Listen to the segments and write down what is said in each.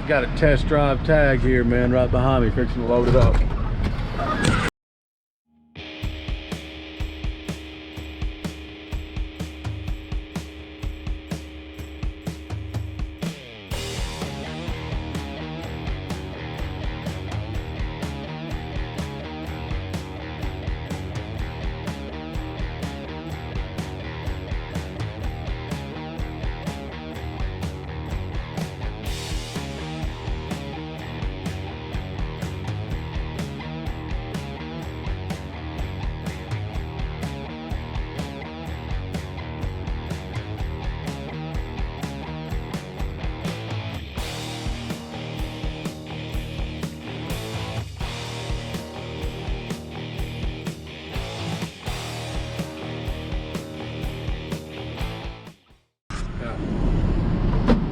Got a test drive tag here, man, right behind me, fixing to load it up.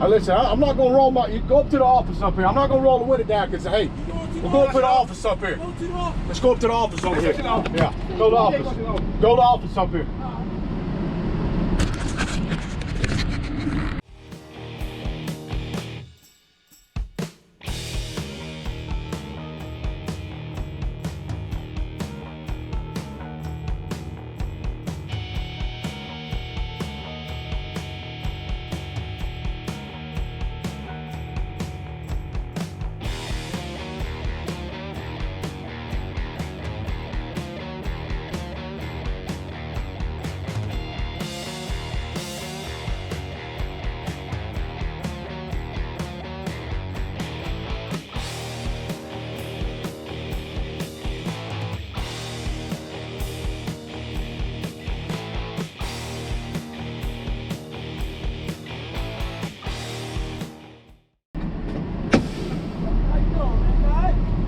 Listen, I'm not gonna roll my. You go up to the office up here. I'm not gonna roll the window down and say, hey, we'll go up to the office up here. Let's go up to the office over here. Yeah, go to the office. Go to the office up here.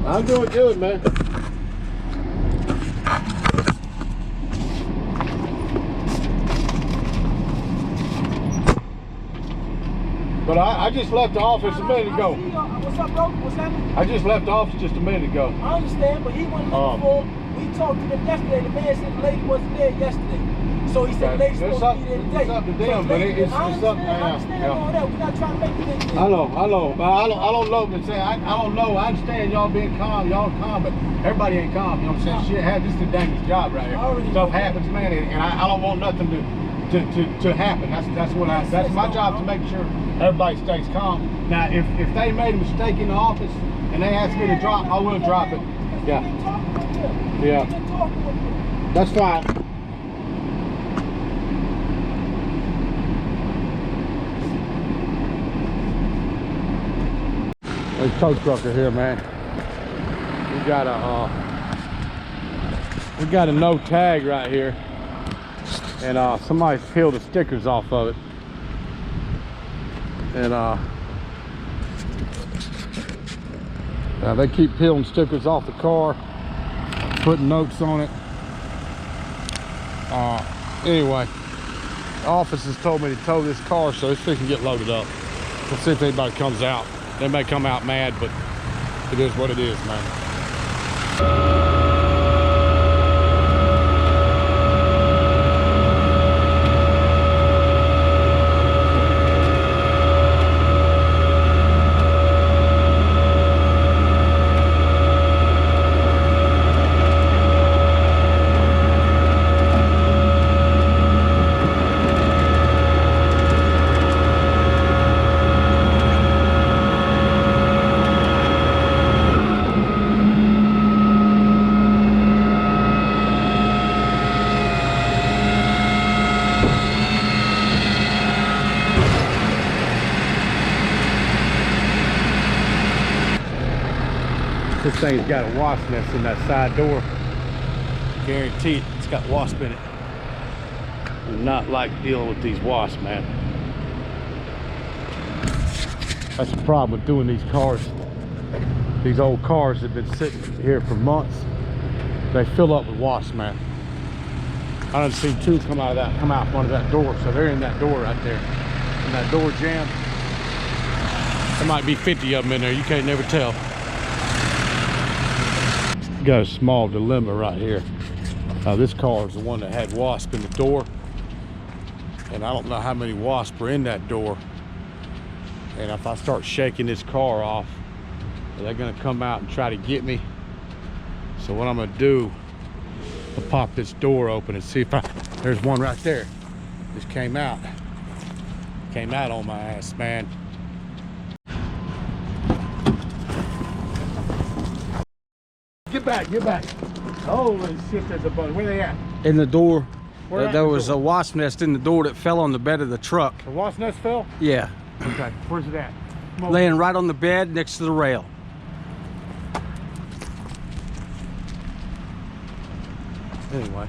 I'm doing good, man. But I just left the office a minute ago. What's up, bro? What's happening? I just left the office just a minute ago. I understand, but he wasn't looking for. We talked to them yesterday. The man said the lady wasn't there yesterday. So he said the lady's supposed to be there today. It's up to them, but it's up to them. I understand all that. We're not trying to make it anything. I know, but I don't know. But say, I don't know. I understand y'all being calm, y'all calm, but everybody ain't calm. You know what I'm saying? Shit, this is the dangest job right here. Stuff happens, man, and I don't want nothing to happen. That's my job to make sure everybody stays calm. Now, if they made a mistake in the office and they asked me to drop, I will drop it. Yeah. That's fine. There's tow trucker here, man. We got a no tag right here, and somebody's peeled the stickers off of it, and they keep peeling stickers off the car, putting notes on it. Anyway, the office has told me to tow this car, so this thing can get loaded up. We'll see if anybody comes out. They may come out mad, but it is what it is, man. This thing's got a wasp nest in that side door. Guaranteed it's got wasp in it. I do not like dealing with these wasps, man. That's the problem with doing these cars. These old cars have been sitting here for months. They fill up with wasps, man. I done seen two come out from under that door, so they're in that door right there. And that door jammed. There might be 50 of them in there. You can't never tell. Got a small dilemma right here. This car is the one that had wasp in the door, and I don't know how many wasps were in that door. And if I start shaking this car off, they're gonna come out and try to get me. So what I'm gonna do, I'll pop this door open and see if there's one right there. Just came out on my ass, man. Get back, get back. Holy shit, there's a bunch. Where they at? In the door. Where There was a wasp nest in the door that fell on the bed of the truck. The wasp nest fell? Yeah. Okay, where's it at? Laying right on the bed next to the rail. Anyway,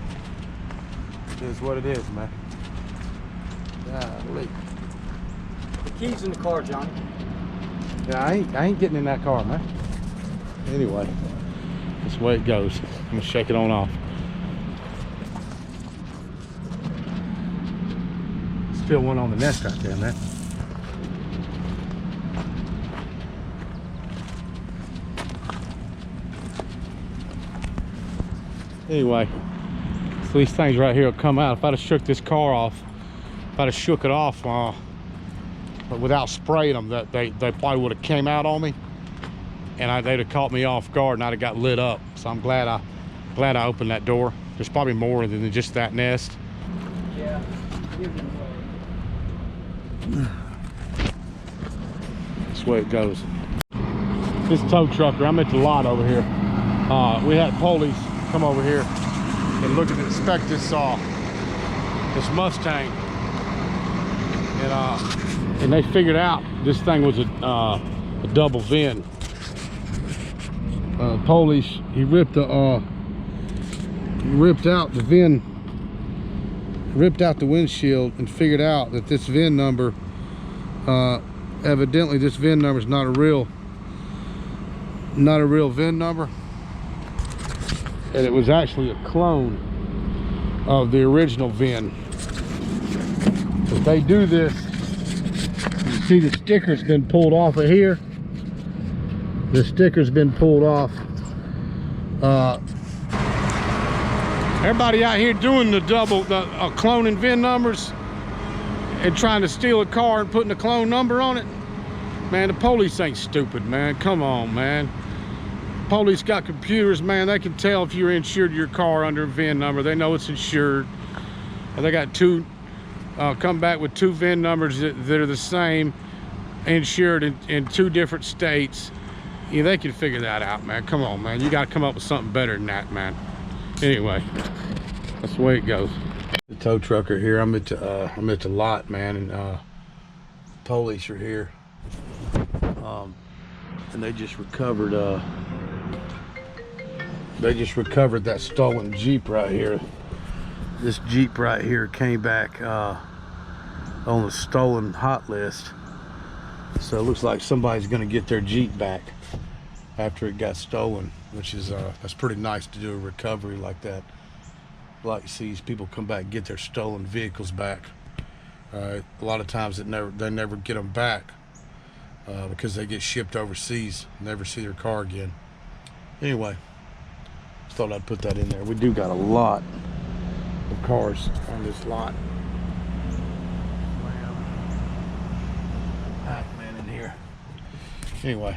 it is what it is, man. Golly. The keys in the car, Johnny. Yeah, I ain't getting in that car, man. Anyway, that's the way it goes. I'm gonna shake it on off. Still one on the nest right there, man. Anyway, so these things right here will come out. If I'd have shook this car off, if I'd have shook it off without spraying them, that they probably would have came out on me, and they'd have caught me off guard, and I'd have got lit up. So I'm glad I opened that door. There's probably more than just that nest. Yeah. That's the way it goes. This tow trucker, I'm at the lot over here. We had police come over here and look at inspect this Mustang, and they figured out this thing was a double VIN. Police, he ripped out the VIN, ripped out the windshield, and figured out that this VIN number, evidently this VIN number is not a real VIN number, and it was actually a clone of the original VIN. If they do this, you see the sticker's been pulled off of here. The sticker's been pulled off. Everybody out here doing the cloning VIN numbers and trying to steal a car and putting a clone number on it. Man, the police ain't stupid, man. Come on, man. Police got computers, man. They can tell if you're insured your car under a VIN number. They know it's insured. And they got come back with two VIN numbers that are the same, insured in two different states. Yeah, they can figure that out, man. Come on, man. You got to come up with something better than that, man. Anyway, that's the way it goes. The tow trucker here. I'm at the lot, man, and police are here. And they just recovered that stolen Jeep right here. This Jeep right here came back on the stolen hot list. So it looks like somebody's gonna get their Jeep back after it got stolen, which is that's pretty nice to do a recovery like that. Like to see these people come back and get their stolen vehicles back. A lot of times they never get them back because they get shipped overseas, never see their car again. Anyway, just thought I'd put that in there. We do got a lot of cars on this lot. Pac-Man in here. Anyway.